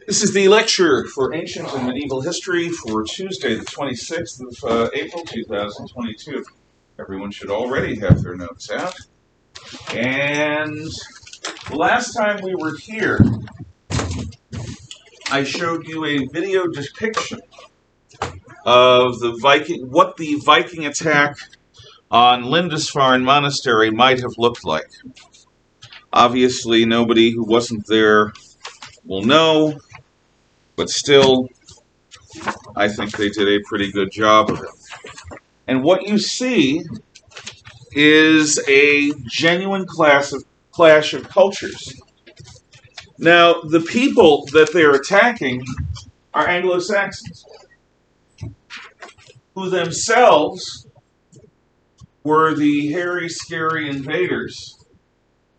This is the lecture for Ancient and Medieval History for Tuesday, the 26th of April, 2022. Everyone should already have their notes out. And the last time we were here, I showed you a video depiction of what the Viking attack on Lindisfarne Monastery might have looked like. Obviously, nobody who wasn't there will know, but still, I think they did a pretty good job of it. And what you see is a genuine clash of cultures. Now, the people that they're attacking are Anglo-Saxons, who themselves were the hairy, scary invaders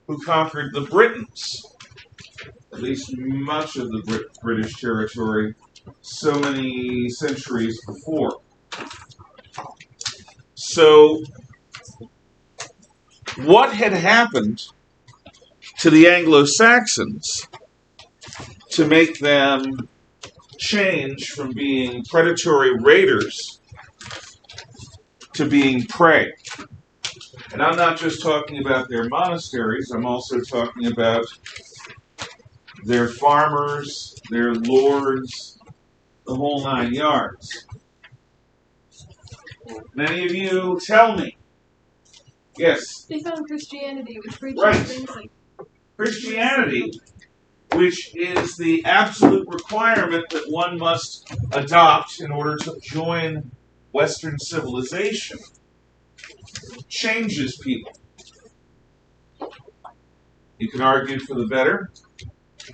who conquered the Britons, at least much of the British territory, so many centuries before. So, what had happened to the Anglo-Saxons to make them change from being predatory raiders to being prey? And I'm not just talking about their monasteries, I'm also talking about their farmers, their lords, the whole 9 yards. Many of you tell me. Yes? They found Christianity, which preaches things like Christianity, which is the absolute requirement that one must adopt in order to join Western civilization, changes people. You can argue for the better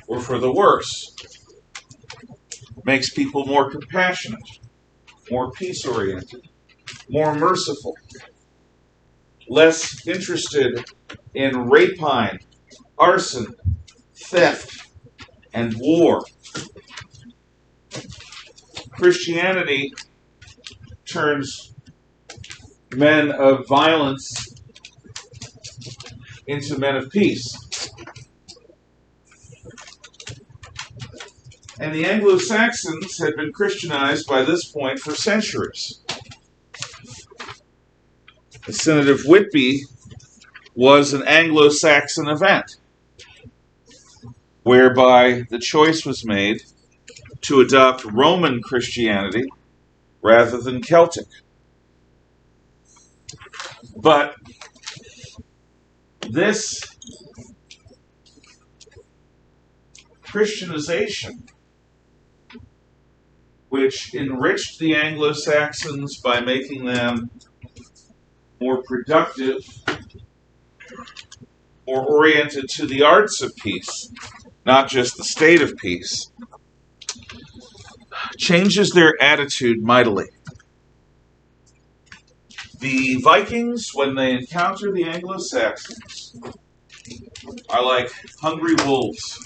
or for the worse. Makes people more compassionate, more peace-oriented, more merciful, less interested in rapine, arson, theft, and war. Christianity turns men of violence into men of peace. And the Anglo-Saxons had been Christianized by this point for centuries. The Synod of Whitby was an Anglo-Saxon event, whereby the choice was made to adopt Roman Christianity rather than Celtic. But this Christianization, which enriched the Anglo-Saxons by making them more productive, more oriented to the arts of peace, not just the state of peace, changes their attitude mightily. The Vikings, when they encounter the Anglo-Saxons, are like hungry wolves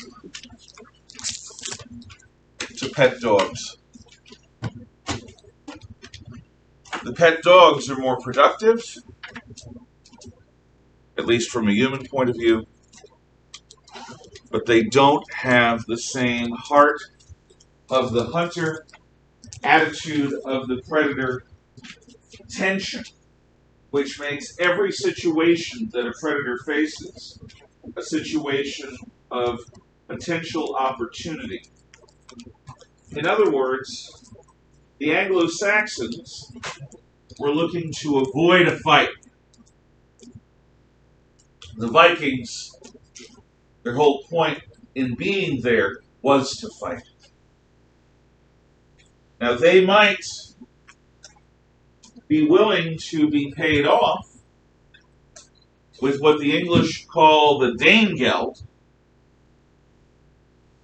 to pet dogs. The pet dogs are more productive, at least from a human point of view, but they don't have the same heart of the hunter, attitude of the predator, tension, which makes every situation that a predator faces a situation of potential opportunity. In other words, the Anglo-Saxons were looking to avoid a fight. The Vikings, their whole point in being there was to fight. Now, they might be willing to be paid off with what the English call the Dane Geld,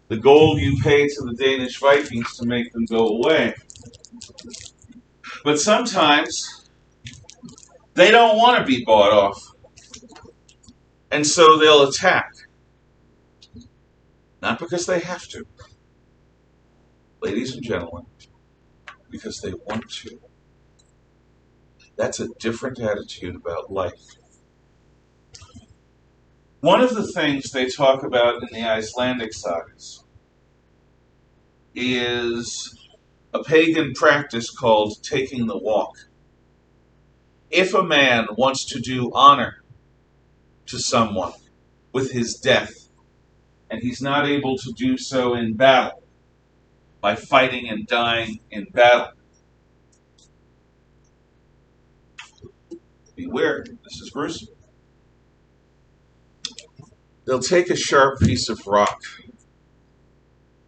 the gold you pay to the Danish Vikings to make them go away. But sometimes they don't want to be bought off, and so they'll attack. Not because they have to, ladies and gentlemen, because they want to. That's a different attitude about life. One of the things they talk about in the Icelandic sagas is a pagan practice called taking the walk. If a man wants to do honor to someone with his death, and he's not able to do so in battle, by fighting and dying in battle, beware, this is gruesome. They'll take a sharp piece of rock,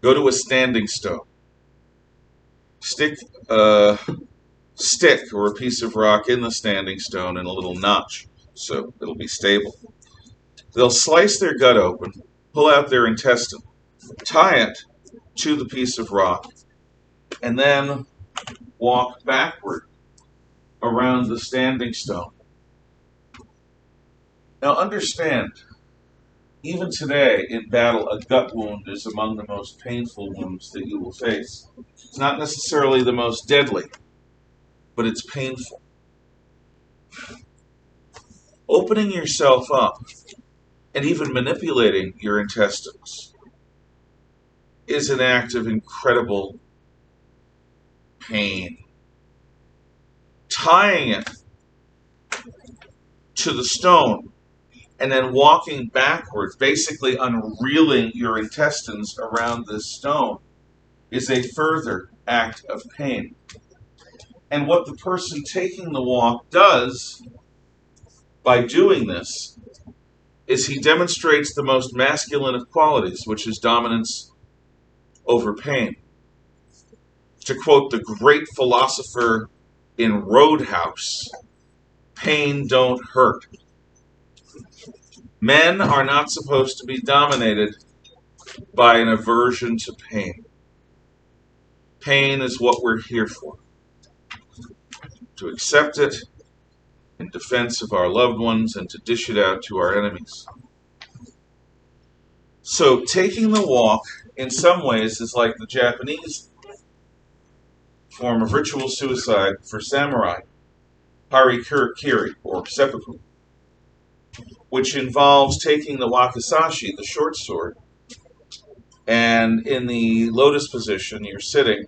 go to a standing stone, stick a stick or a piece of rock in the standing stone in a little notch so it'll be stable. They'll slice their gut open, pull out their intestine, tie it to the piece of rock, and then walk backward around the standing stone. Now understand, even today in battle, a gut wound is among the most painful wounds that you will face. It's not necessarily the most deadly, but it's painful. Opening yourself up and even manipulating your intestines is an act of incredible pain. Tying it to the stone and then walking backwards, basically unreeling your intestines around this stone, is a further act of pain. And what the person taking the walk does by doing this is he demonstrates the most masculine of qualities, which is dominance over pain. To quote the great philosopher in Roadhouse, pain don't hurt. Men are not supposed to be dominated by an aversion to pain. Pain is what we're here for. To accept it in defense of our loved ones and to dish it out to our enemies. So taking the walk in some ways is like the Japanese form of ritual suicide for samurai, harikiri or seppuku, which involves taking the wakizashi, the short sword, and in the lotus position you're sitting,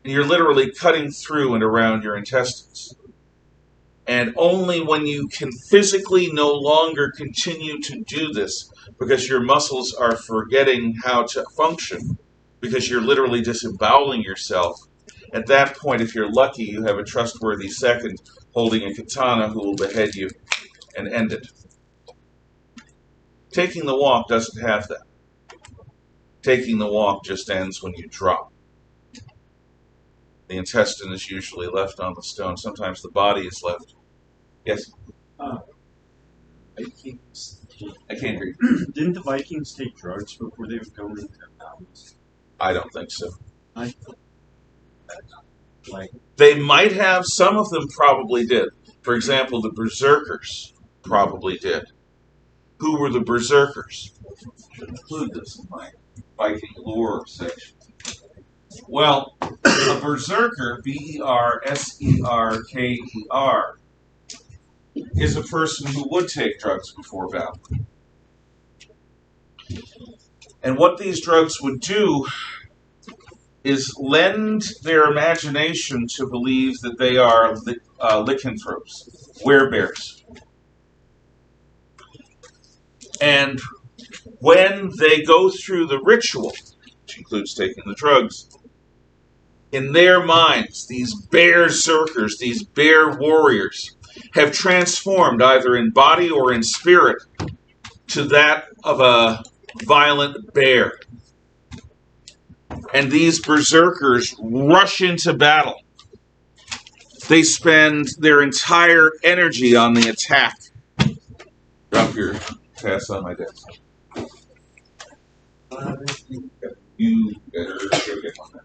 and you're literally cutting through and around your intestines. And only when you can physically no longer continue to do this, because your muscles are forgetting how to function, because you're literally disemboweling yourself, at that point, if you're lucky, you have a trustworthy second holding a katana who will behead you and end it. Taking the walk doesn't have that. Taking the walk just ends when you drop. The intestine is usually left on the stone. Sometimes the body is left. Yes? Vikings. I can't hear you. Didn't the Vikings take drugs before they would go into their battles? I don't think so. I like They might have, some of them probably did. For example, the Berserkers probably did. Who were the Berserkers? I should include this in my Viking lore section. Well, a Berserker, Berserker, is a person who would take drugs before battle. And what these drugs would do is lend their imagination to believe that they are lycanthropes, werebears. And when they go through the ritual, which includes taking the drugs, in their minds, these berserkers, these bear warriors, have transformed either in body or in spirit to that of a violent bear. And these berserkers rush into battle. They spend their entire energy on the attack. Drop your pass on my desk. You better go get on that.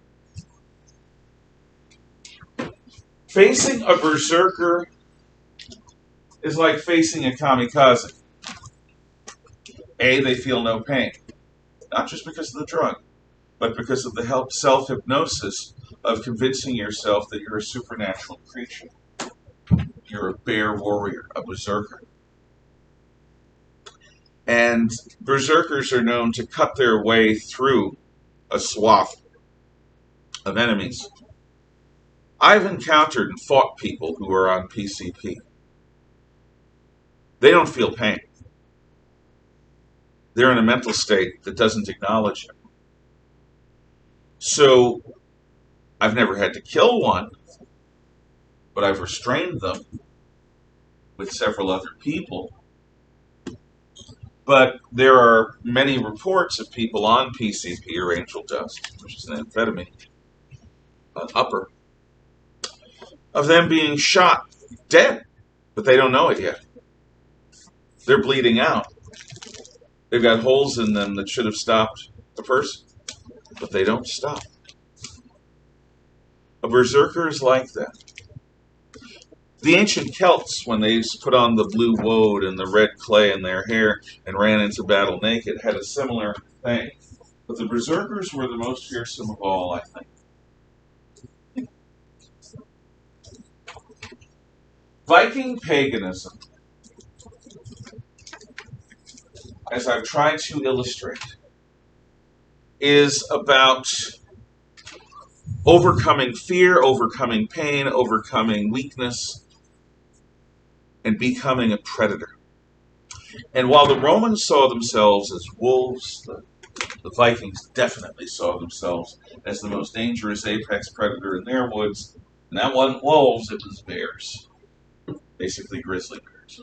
Facing a berserker is like facing a kamikaze. A, they feel no pain. Not just because of the drug, but because of the self-hypnosis of convincing yourself that you're a supernatural creature. You're a bear warrior, a berserker. And berserkers are known to cut their way through a swath of enemies. I've encountered and fought people who are on PCP. They don't feel pain. They're in a mental state that doesn't acknowledge it. So I've never had to kill one, but I've restrained them with several other people. But there are many reports of people on PCP or angel dust, which is an amphetamine, an upper, of them being shot dead, but they don't know it yet. They're bleeding out. They've got holes in them that should have stopped the person, but they don't stop. A berserker is like that. The ancient Celts, when they used to put on the blue woad and the red clay in their hair and ran into battle naked, had a similar thing. But the berserkers were the most fearsome of all, I think. Viking paganism, as I've tried to illustrate, is about overcoming fear, overcoming pain, overcoming weakness, and becoming a predator. And while the Romans saw themselves as wolves, the Vikings definitely saw themselves as the most dangerous apex predator in their woods. And that wasn't wolves, it was bears. Basically grizzly bears.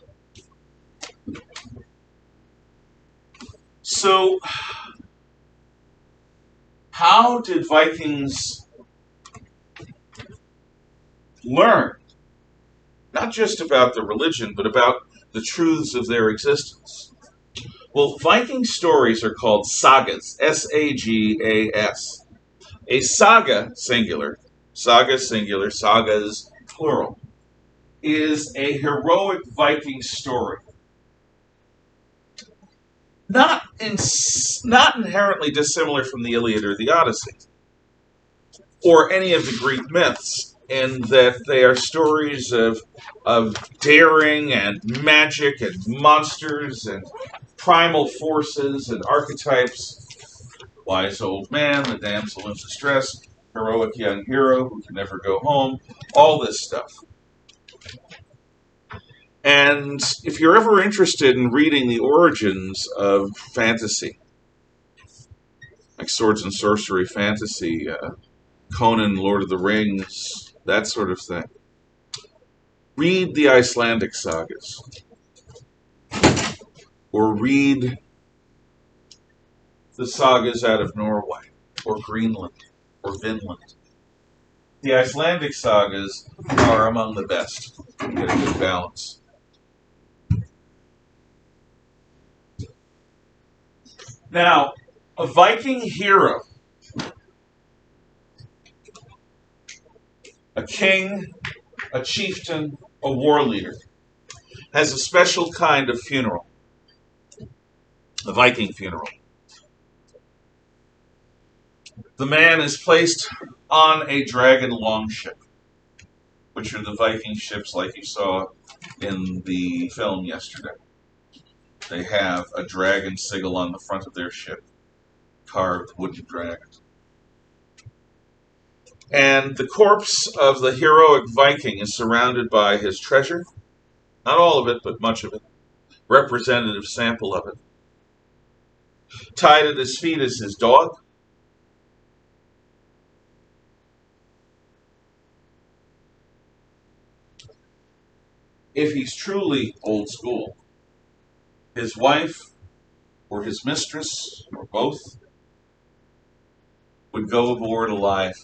So, how did Vikings learn? Not just about the religion, but about the truths of their existence. Well, Viking stories are called sagas, S-A-G-A-S. A saga, singular, sagas, plural, is a heroic Viking story. Not inherently dissimilar from the Iliad or the Odyssey, or any of the Greek myths, in that they are stories of daring and magic and monsters and primal forces and archetypes. Wise old man, the damsel in distress, heroic young hero who can never go home, all this stuff. And if you're ever interested in reading the origins of fantasy, like swords and sorcery fantasy, Conan, Lord of the Rings, that sort of thing, read the Icelandic sagas. Or read the sagas out of Norway, or Greenland, or Vinland. The Icelandic sagas are among the best. You get a good balance. Now, a Viking hero, a king, a chieftain, a war leader, has a special kind of funeral, a Viking funeral. The man is placed on a dragon longship, which are the Viking ships like you saw in the film yesterday. They have a dragon sigil on the front of their ship, carved wooden dragon. And the corpse of the heroic Viking is surrounded by his treasure, not all of it, but much of it, representative sample of it. Tied at his feet is his dog. If he's truly old school, his wife or his mistress, or both, would go aboard alive,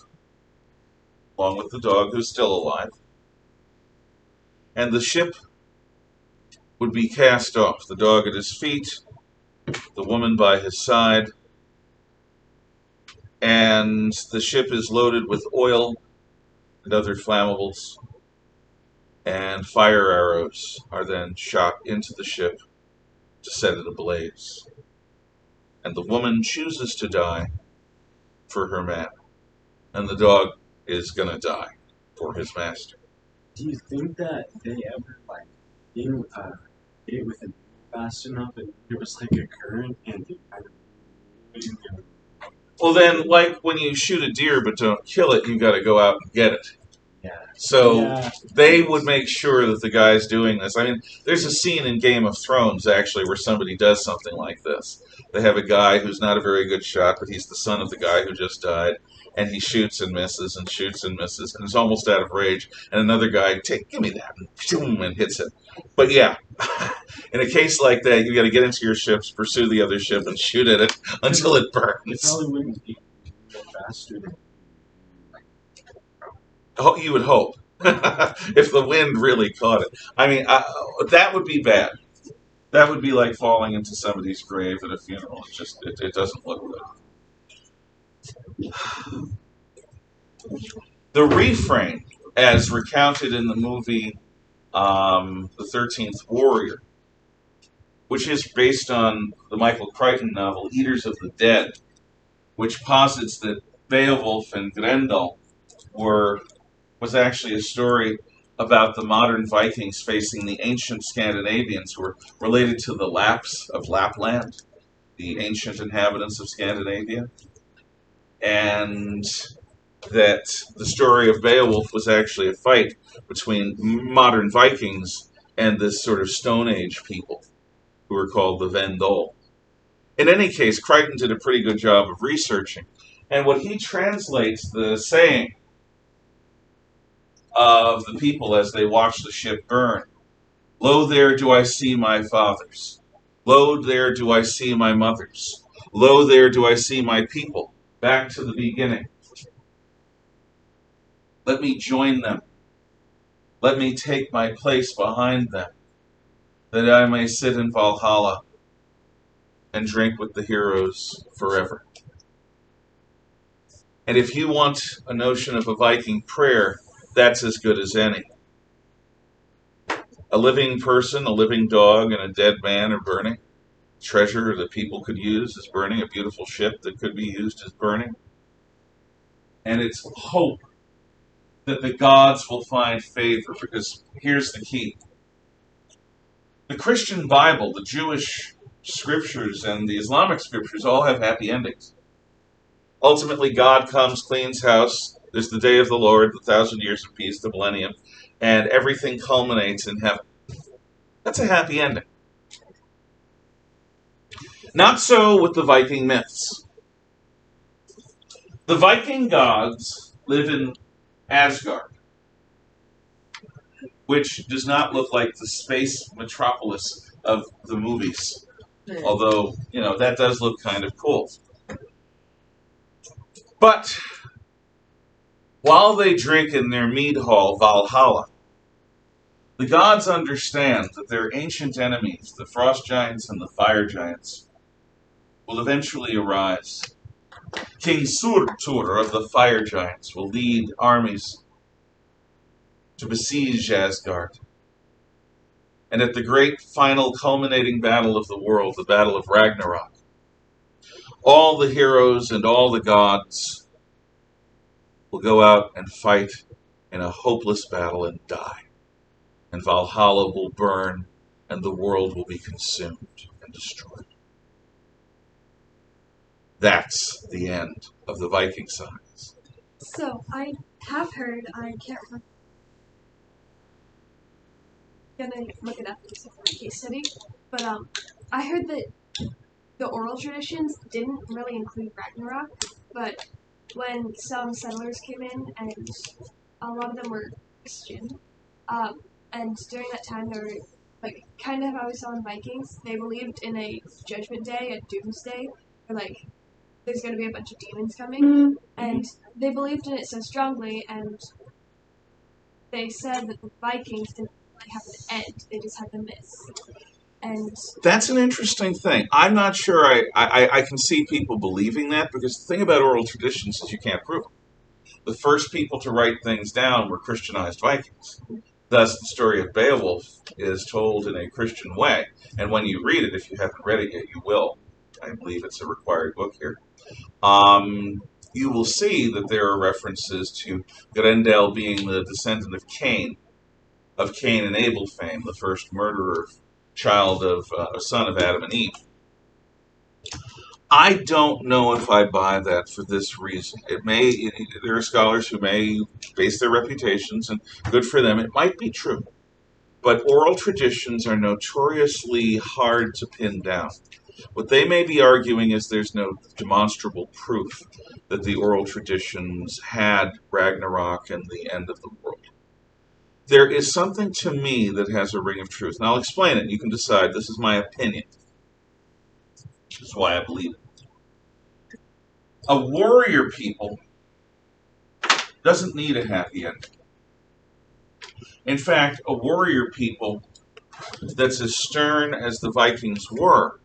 along with the dog who's still alive. And the ship would be cast off, the dog at his feet, the woman by his side, and the ship is loaded with oil and other flammables, and fire arrows are then shot into the ship to set it ablaze. And the woman chooses to die for her man, and the dog is going to die for his master. Do you think that they ever, like, deal with fast enough, and there was like a current, and they kind of. Well, then, like when you shoot a deer but don't kill it, you got to go out and get it. Yeah. So Yeah. they would make sure that the guy's doing this. I mean, there's a scene in Game of Thrones actually where somebody does something like this. They have a guy who's not a very good shot, but he's the son of the guy who just died, and he shoots and misses and shoots and misses, and is almost out of rage. And another guy, give me that, and boom, and hits it. But yeah, in a case like that, you got to get into your ships, pursue the other ship, and shoot at it until it It burns. probably wouldn't be faster. Oh, you would hope. If the wind really caught it. I mean, that would be bad. That would be like falling into somebody's grave at a funeral. It doesn't look good. The refrain, as recounted in the movie The 13th Warrior, which is based on the Michael Crichton novel Eaters of the Dead, which posits that Beowulf and Grendel was actually a story about the modern Vikings facing the ancient Scandinavians who were related to the Lapps of Lapland, the ancient inhabitants of Scandinavia, and that the story of Beowulf was actually a fight between modern Vikings and this sort of Stone Age people who were called the Vendel. In any case, Crichton did a pretty good job of researching, and what he translates the saying of the people as they watch the ship burn. Lo, there do I see my fathers. Lo, there do I see my mothers. Lo, there do I see my people. Back to the beginning. Let me join them. Let me take my place behind them, that I may sit in Valhalla and drink with the heroes forever. And if you want a notion of a Viking prayer, that's as good as any. A living person, a living dog, and a dead man are burning. Treasure that people could use is burning. A beautiful ship that could be used is burning. And it's hope that the gods will find favor, because here's the key. The Christian Bible, the Jewish scriptures, and the Islamic scriptures all have happy endings. Ultimately, God comes, cleans house. There's the day of the Lord, the 1,000 years of peace, the millennium, and everything culminates in heaven. That's a happy ending. Not so with the Viking myths. The Viking gods live in Asgard, which does not look like the space metropolis of the movies. Although, that does look kind of cool. But while they drink in their mead hall, Valhalla, the gods understand that their ancient enemies, the frost giants and the fire giants, will eventually arise. King Surtur of the fire giants will lead armies to besiege Asgard. And at the great final culminating battle of the world, the Battle of Ragnarok, all the heroes and all the gods will go out and fight in a hopeless battle and die. And Valhalla will burn, and the world will be consumed and destroyed. That's the end of the Viking sagas. So, I have heard, I can't remember. I'm gonna look it up in my case study. But, I heard that the oral traditions didn't really include Ragnarok, but when some settlers came in, and a lot of them were Christian, and during that time they were, like, kind of how we saw in Vikings, they believed in a judgment day, a doomsday, where, like, there's going to be a bunch of demons coming, and they believed in it so strongly, and they said that the Vikings didn't really have an end, they just had the myths. And that's an interesting thing. I'm not sure I can see people believing that, because the thing about oral traditions is you can't prove them. The first people to write things down were Christianized Vikings. Thus, the story of Beowulf is told in a Christian way, and when you read it, if you haven't read it yet, you will. I believe it's a required book here. You will see that there are references to Grendel being the descendant of Cain and Abel fame, the first murderer a son of Adam and Eve. I don't know if I buy that for this reason. There are scholars who may base their reputations, and good for them. It might be true, but oral traditions are notoriously hard to pin down. What they may be arguing is there's no demonstrable proof that the oral traditions had Ragnarok and the end of the world. There is something to me that has a ring of truth, and I'll explain it. You can decide. This is my opinion. This is why I believe it. A warrior people doesn't need a happy ending. In fact, a warrior people that's as stern as the Vikings were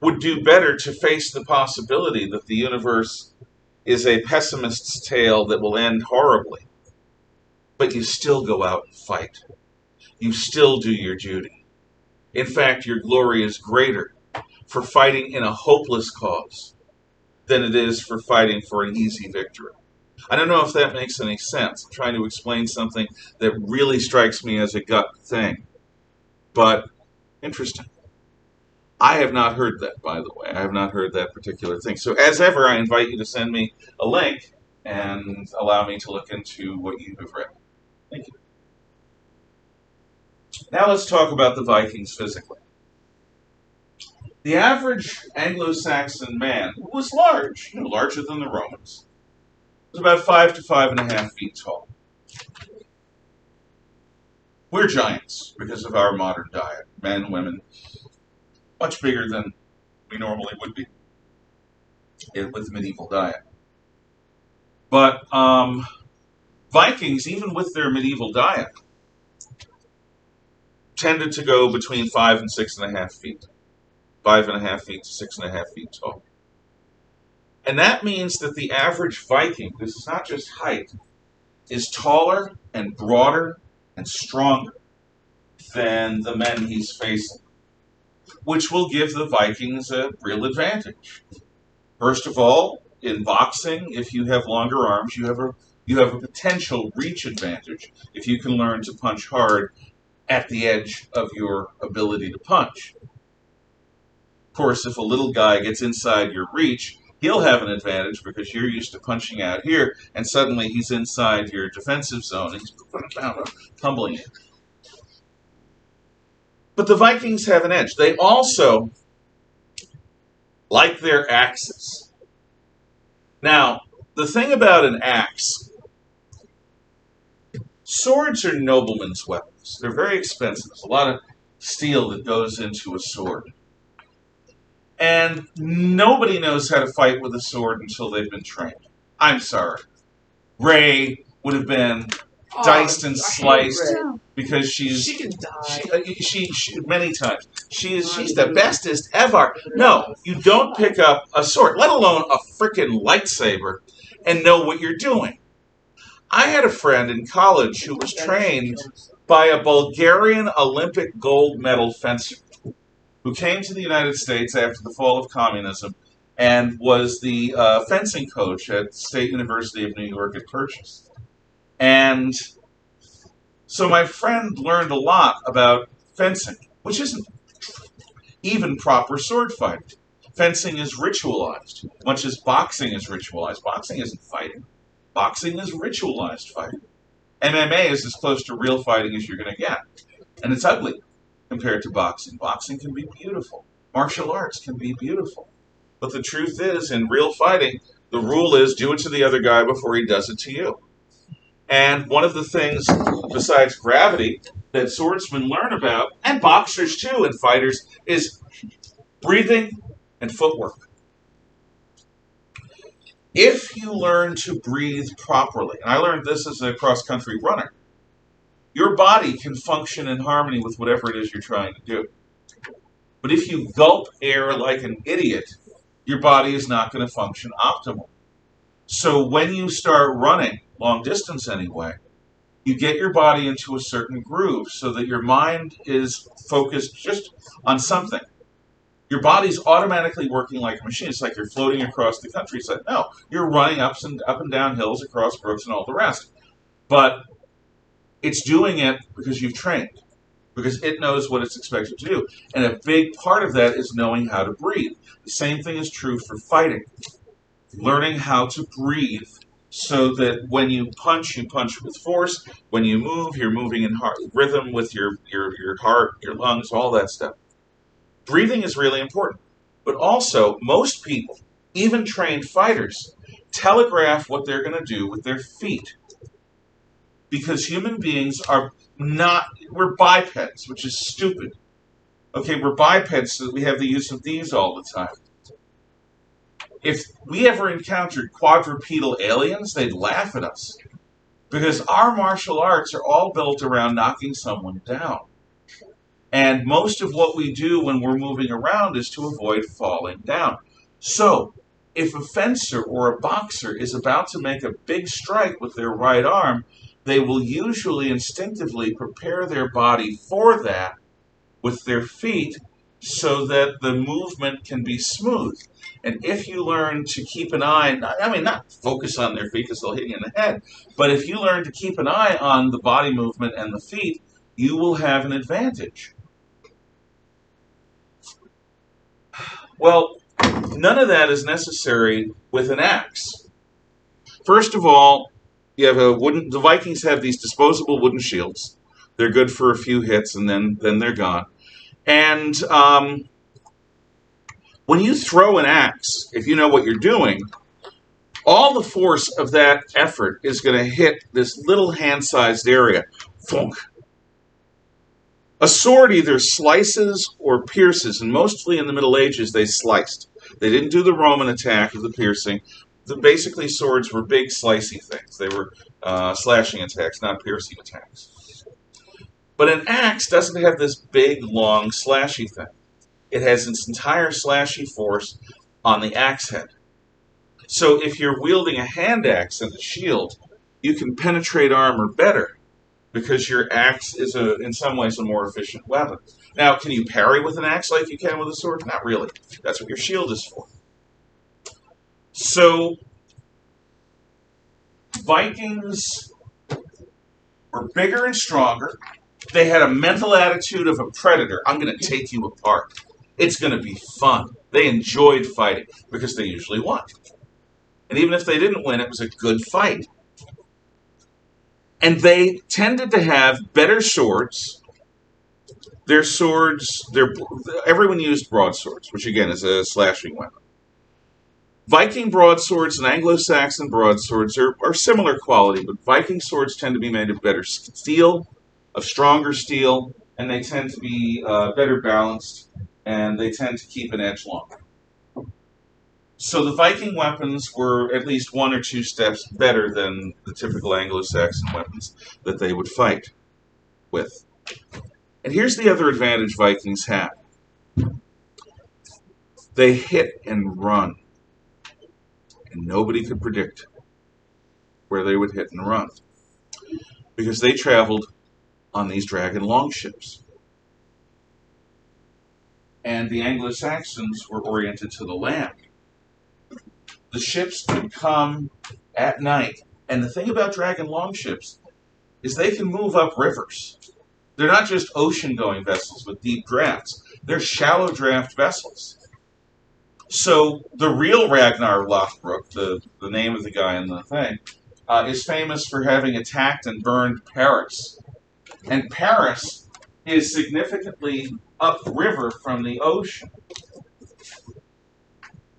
would do better to face the possibility that the universe is a pessimist's tale that will end horribly. But you still go out and fight. You still do your duty. In fact, your glory is greater for fighting in a hopeless cause than it is for fighting for an easy victory. I don't know if that makes any sense. I'm trying to explain something that really strikes me as a gut thing. But interesting. I have not heard that, by the way. I have not heard that particular thing. So as ever, I invite you to send me a link and allow me to look into what you have read. Thank you. Now let's talk about the Vikings physically. The average Anglo-Saxon man was large, larger than the Romans. Was about 5 to 5.5 feet tall. We're giants because of our modern diet. Men, women, much bigger than we normally would be with the medieval diet. But Vikings, even with their medieval diet, tended to go between 5 and 6.5 feet. 5.5 feet to 6.5 feet tall. And that means that the average Viking, this is not just height, is taller and broader and stronger than the men he's facing, which will give the Vikings a real advantage. First of all, in boxing, if you have longer arms, you have a potential reach advantage if you can learn to punch hard at the edge of your ability to punch. Of course, if a little guy gets inside your reach, he'll have an advantage because you're used to punching out here, and suddenly he's inside your defensive zone, and he's tumbling in. But the Vikings have an edge. They also like their axes. Now, the thing about an axe, swords are noblemen's weapons. They're very expensive. There's a lot of steel that goes into a sword. And nobody knows how to fight with a sword until they've been trained. I'm sorry. Ray would have been diced and sliced because she can die. She many times. She's the bestest ever. No, you don't pick up a sword, let alone a frickin' lightsaber, and know what you're doing. I had a friend in college who was trained by a Bulgarian Olympic gold medal fencer who came to the United States after the fall of communism and was the fencing coach at State University of New York at Purchase. And so my friend learned a lot about fencing, which isn't even proper sword fighting. Fencing is ritualized, much as boxing is ritualized. Boxing isn't fighting. Boxing is ritualized fighting. MMA is as close to real fighting as you're going to get. And it's ugly compared to boxing. Boxing can be beautiful. Martial arts can be beautiful. But the truth is, in real fighting, the rule is do it to the other guy before he does it to you. And one of the things, besides gravity, that swordsmen learn about, and boxers too, and fighters, is breathing and footwork. If you learn to breathe properly, and I learned this as a cross-country runner, your body can function in harmony with whatever it is you're trying to do. But if you gulp air like an idiot, your body is not going to function optimally. So when you start running, long distance anyway, you get your body into a certain groove so that your mind is focused just on something. Your body's automatically working like a machine. It's like you're floating across the countryside. No, you're running up and down hills, across brooks, and all the rest. But it's doing it because you've trained. because it knows what it's expected to do. And a big part of that is knowing how to breathe. The same thing is true for fighting. Learning how to breathe so that when you punch with force. When you move, you're moving in rhythm with your heart, your lungs, all that stuff. Breathing is really important. But also, most people, even trained fighters, telegraph what they're going to do with their feet. Because human beings are not, we're bipeds, which is stupid. Okay, we're bipeds so that we have the use of these all the time. If we ever encountered quadrupedal aliens, they'd laugh at us. Because our martial arts are all built around knocking someone down. And most of what we do when we're moving around is to avoid falling down. So, if a fencer or a boxer is about to make a big strike with their right arm, they will usually instinctively prepare their body for that with their feet so that the movement can be smooth. And if you learn to keep an eye, not focus on their feet because they'll hit you in the head, but if you learn to keep an eye on the body movement and the feet, you will have an advantage. Well, none of that is necessary with an axe. First of all, you have the Vikings have these disposable wooden shields. They're good for a few hits and then they're gone. And when you throw an axe, if you know what you're doing, all the force of that effort is going to hit this little hand-sized area. Thunk. A sword either slices or pierces, and mostly in the Middle Ages they sliced. They didn't do the Roman attack of the piercing. Basically, swords were big slicey things. They were slashing attacks, not piercing attacks. But an axe doesn't have this big, long, slashy thing. It has its entire slashy force on the axe head. So if you're wielding a hand axe and a shield, you can penetrate armor better because your axe is, in some ways, a more efficient weapon. Now, can you parry with an axe like you can with a sword? Not really. That's what your shield is for. So, Vikings were bigger and stronger. They had a mental attitude of a predator. I'm going to take you apart. It's going to be fun. They enjoyed fighting because they usually won. And even if they didn't win, it was a good fight. And they tended to have better swords. Their swords, everyone used broadswords, which again is a slashing weapon. Viking broadswords and Anglo-Saxon broadswords are similar quality, but Viking swords tend to be made of better steel, of stronger steel, and they tend to be better balanced, and they tend to keep an edge longer. So the Viking weapons were at least 1 or 2 steps better than the typical Anglo-Saxon weapons that they would fight with. And here's the other advantage Vikings had. They hit and run. And nobody could predict where they would hit and run. Because they traveled on these dragon longships. And the Anglo-Saxons were oriented to the land. The ships could come at night. And the thing about dragon longships is they can move up rivers. They're not just ocean-going vessels with deep drafts. They're shallow draft vessels. So the real Ragnar Lothbrok, the name of the guy in the thing, is famous for having attacked and burned Paris. And Paris is significantly upriver from the ocean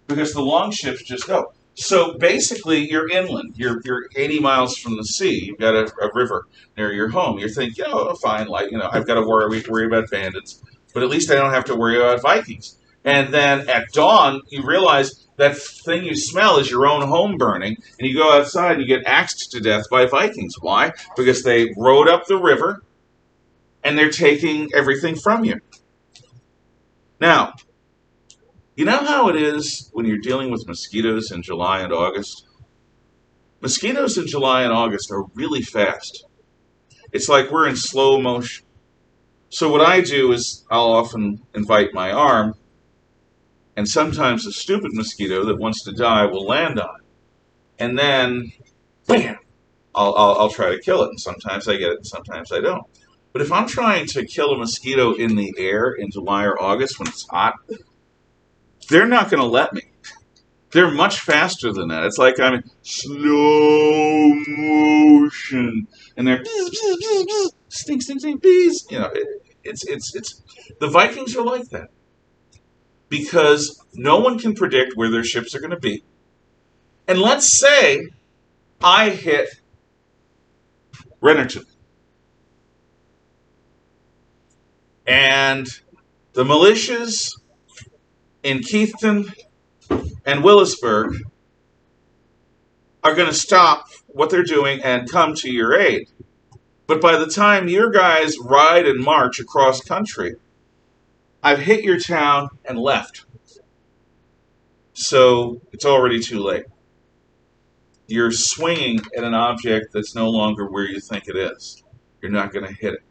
because the longships just go. So basically, you're inland. You're 80 miles from the sea. You've got a river near your home. You're thinking, oh, fine, I've got to worry about bandits, but at least I don't have to worry about Vikings. And then at dawn, you realize that thing you smell is your own home burning, and you go outside and you get axed to death by Vikings. Why? Because they rode up the river, and they're taking everything from you. Now, you know how it is when you're dealing with mosquitoes in July and August? Mosquitoes in July and August are really fast. It's like we're in slow motion. So what I do is I'll often invite my arm, and sometimes a stupid mosquito that wants to die will land on it. And then, bam, I'll try to kill it. And sometimes I get it, and sometimes I don't. But if I'm trying to kill a mosquito in the air in July or August when it's hot, they're not going to let me. They're much faster than that. It's like I'm in slow motion, and they're stink, stink, stink, bees. You know, it's. The Vikings are like that because no one can predict where their ships are going to be. And let's say I hit Rennerton, and the militias in Keithton and Willisburg are going to stop what they're doing and come to your aid. But by the time your guys ride and march across country, I've hit your town and left. So it's already too late. You're swinging at an object that's no longer where you think it is. You're not going to hit it.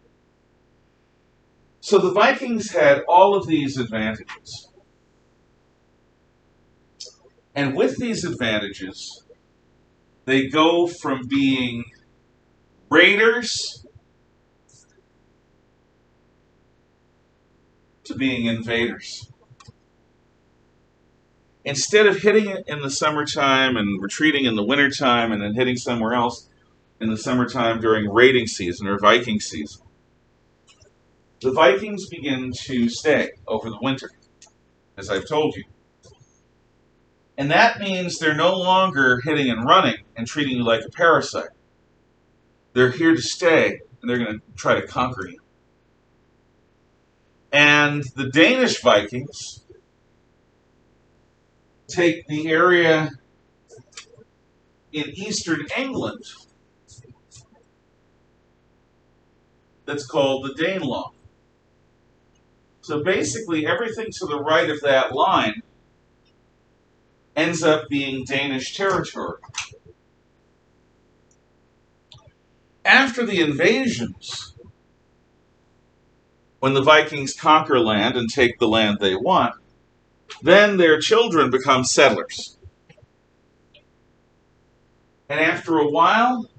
So the Vikings had all of these advantages. And with these advantages, they go from being raiders to being invaders. Instead of hitting it in the summertime and retreating in the wintertime and then hitting somewhere else in the summertime during raiding season or Viking season, the Vikings begin to stay over the winter, as I've told you. And that means they're no longer hitting and running and treating you like a parasite. They're here to stay, and they're going to try to conquer you. And the Danish Vikings take the area in eastern England that's called the Dane Law. So basically, everything to the right of that line ends up being Danish territory. After the invasions, when the Vikings conquer land and take the land they want, then their children become settlers. And after a while,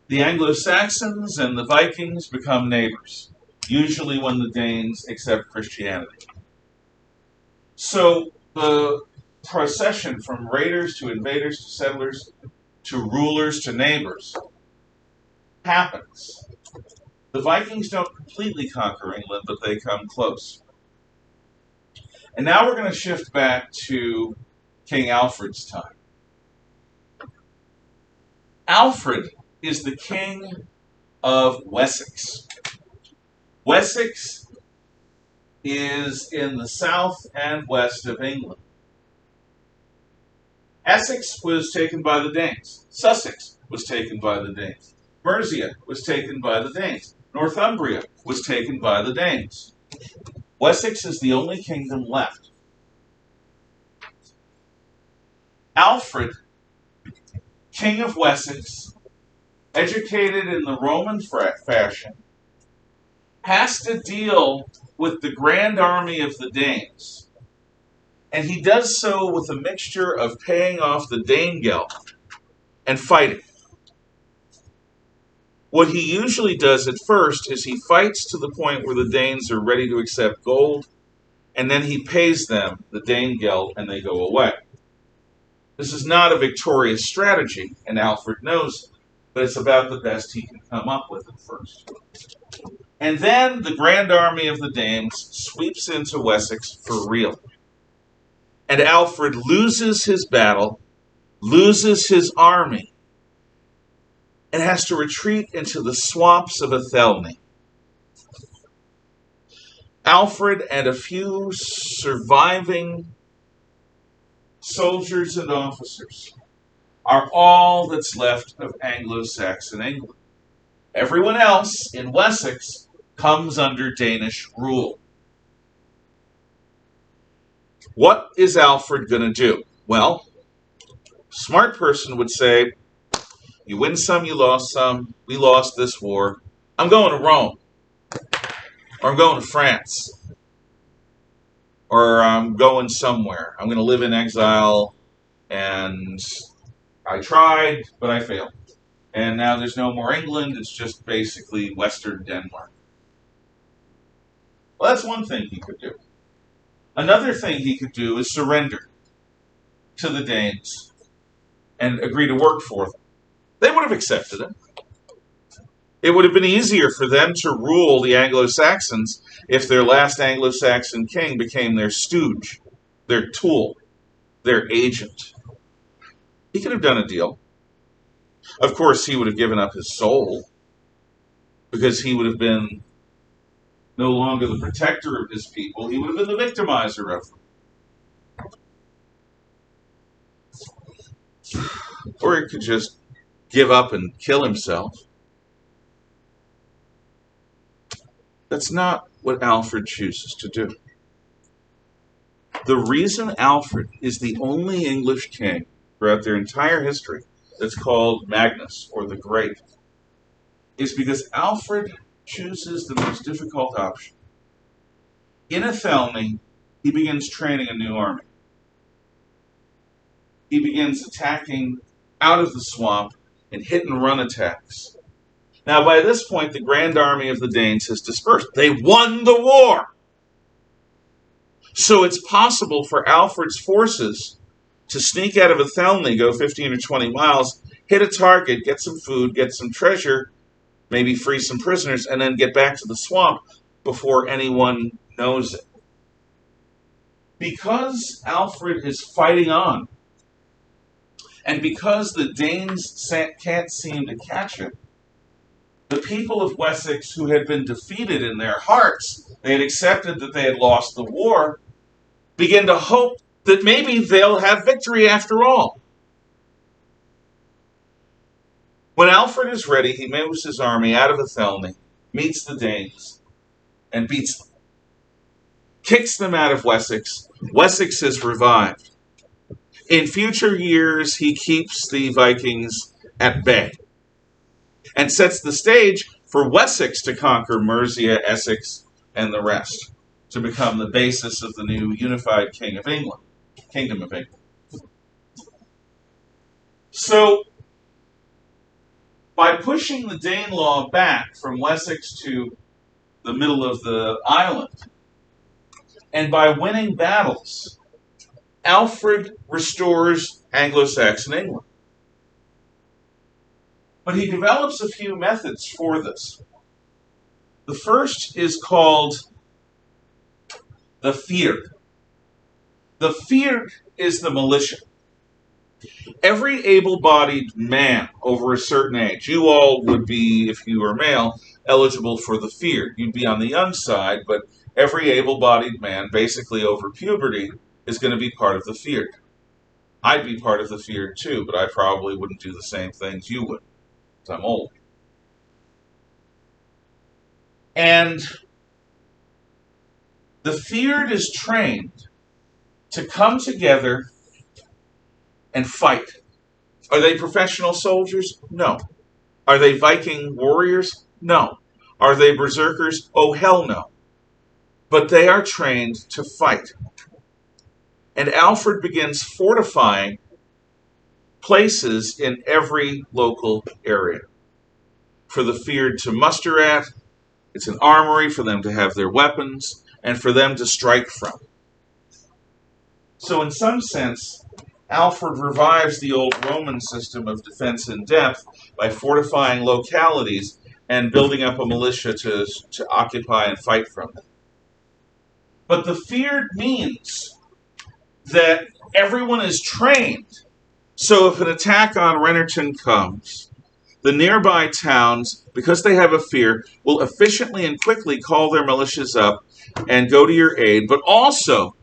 the Anglo-Saxons and the Vikings become neighbors, usually when the Danes accept Christianity. So the procession from raiders to invaders to settlers to rulers to neighbors happens. The Vikings don't completely conquer England, but they come close. And now we're going to shift back to King Alfred's time. Alfred is the king of Wessex. Wessex is in the south and west of England. Essex was taken by the Danes. Sussex was taken by the Danes. Mercia was taken by the Danes. Northumbria was taken by the Danes. Wessex is the only kingdom left. Alfred, king of Wessex, educated in the Roman fashion, has to deal with the grand army of the Danes. And he does so with a mixture of paying off the Danegeld and fighting. What he usually does at first is he fights to the point where the Danes are ready to accept gold, and then he pays them the Danegeld and they go away. This is not a victorious strategy, and Alfred knows it, but it's about the best he can come up with at first. And then the grand army of the Danes sweeps into Wessex for real. And Alfred loses his battle, loses his army, and has to retreat into the swamps of Athelney. Alfred and a few surviving soldiers and officers are all that's left of Anglo-Saxon England. Everyone else in Wessex comes under Danish rule. What is Alfred going to do? Well, a smart person would say, you win some, you lost some. We lost this war. I'm going to Rome. Or I'm going to France. Or I'm going somewhere. I'm going to live in exile. And I tried, but I failed. And now there's no more England. It's just basically Western Denmark. Well, that's one thing he could do. Another thing he could do is surrender to the Danes and agree to work for them. They would have accepted it. It would have been easier for them to rule the Anglo-Saxons if their last Anglo-Saxon king became their stooge, their tool, their agent. He could have done a deal. Of course, he would have given up his soul because he would have been no longer the protector of his people. He would have been the victimizer of them. Or he could just give up and kill himself. That's not what Alfred chooses to do. The reason Alfred is the only English king throughout their entire history that's called Magnus, or the Great, is because Alfred chooses the most difficult option. In Athelney, he begins training a new army. He begins attacking out of the swamp in hit-and-run attacks. Now, by this point, the grand army of the Danes has dispersed. They won the war! So it's possible for Alfred's forces to sneak out of Athelney, go 15 or 20 miles, hit a target, get some food, get some treasure, maybe free some prisoners, and then get back to the swamp before anyone knows it. Because Alfred is fighting on, and because the Danes can't seem to catch it, the people of Wessex, who had been defeated in their hearts, they had accepted that they had lost the war, begin to hope that maybe they'll have victory after all. When Alfred is ready, he moves his army out of Athelney, meets the Danes, and beats them. Kicks them out of Wessex. Wessex is revived. In future years, he keeps the Vikings at bay and sets the stage for Wessex to conquer Mercia, Essex, and the rest, to become the basis of the new unified Kingdom of England. So, by pushing the Dane Law back from Wessex to the middle of the island, and by winning battles, Alfred restores Anglo-Saxon England. But he develops a few methods for this. The first is called the Fyrd. The Fyrd is the militia. Every able-bodied man over a certain age, you all would be, if you were male, eligible for the Fyrd. You'd be on the young side, but every able-bodied man, basically over puberty, is going to be part of the Fyrd. I'd be part of the Fyrd too, but I probably wouldn't do the same things you would, because I'm old. And the Fyrd is trained to come together and fight. Are they professional soldiers? No. Are they Viking warriors? No. Are they berserkers? Oh, hell no. But they are trained to fight. And Alfred begins fortifying places in every local area for the Fyrd to muster at. It's an armory for them to have their weapons and for them to strike from. So in some sense, Alfred revives the old Roman system of defense in depth by fortifying localities and building up a militia to occupy and fight from them. But the Fyrd means that everyone is trained. So if an attack on Rennerton comes, the nearby towns, because they have a Fyrd, will efficiently and quickly call their militias up and go to your aid, but also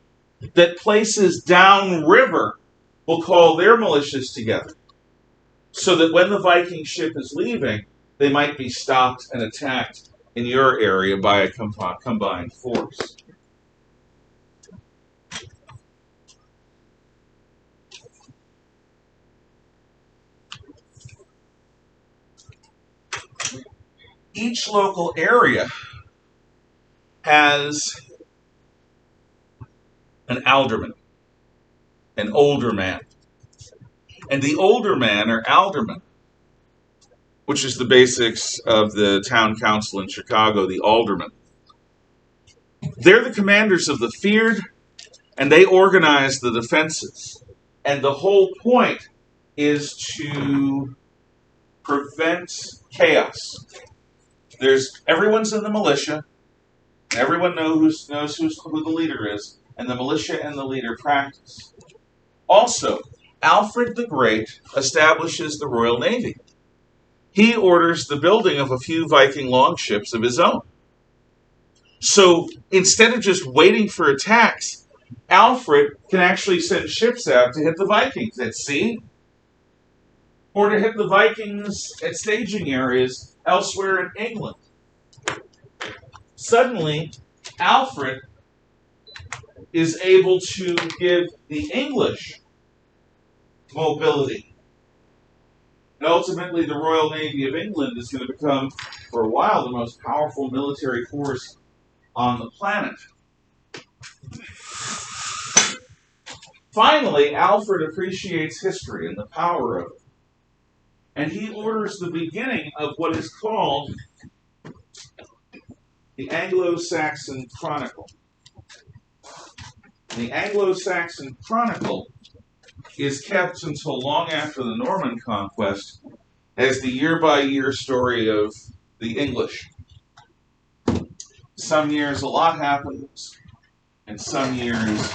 that places downriver will call their militias together, so that when the Viking ship is leaving, they might be stopped and attacked in your area by a combined force. Each local area has an alderman, an older man. And the older man, or alderman, which is the basics of the town council in Chicago, the alderman, They're the commanders of the feared, and they organize the defenses. And the whole point is to prevent chaos. Everyone's in the militia, and everyone knows who the leader is, and the militia and the leader practice. Also, Alfred the Great establishes the Royal Navy. He orders the building of a few Viking longships of his own. So instead of just waiting for attacks, Alfred can actually send ships out to hit the Vikings at sea, or to hit the Vikings at staging areas elsewhere in England. Suddenly, Alfred is able to give the English mobility. And ultimately, the Royal Navy of England is going to become, for a while, the most powerful military force on the planet. Finally, Alfred appreciates history and the power of it. And he orders the beginning of what is called the Anglo-Saxon Chronicle. The Anglo-Saxon Chronicle is kept until long after the Norman conquest as the year-by-year story of the English. Some years a lot happens, and some years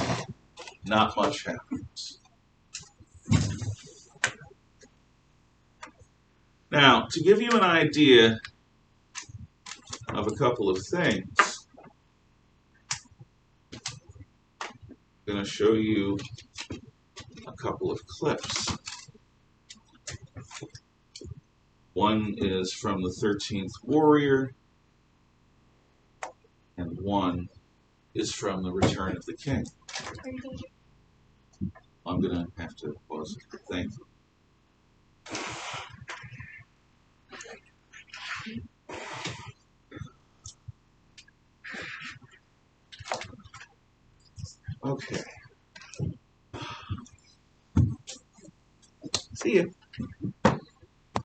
not much happens. Now, to give you an idea of a couple of things, I'm going to show you a couple of clips. One is from the 13th Warrior, and one is from the Return of the King. I'm going to have to pause it. Thank you. Okay. See you.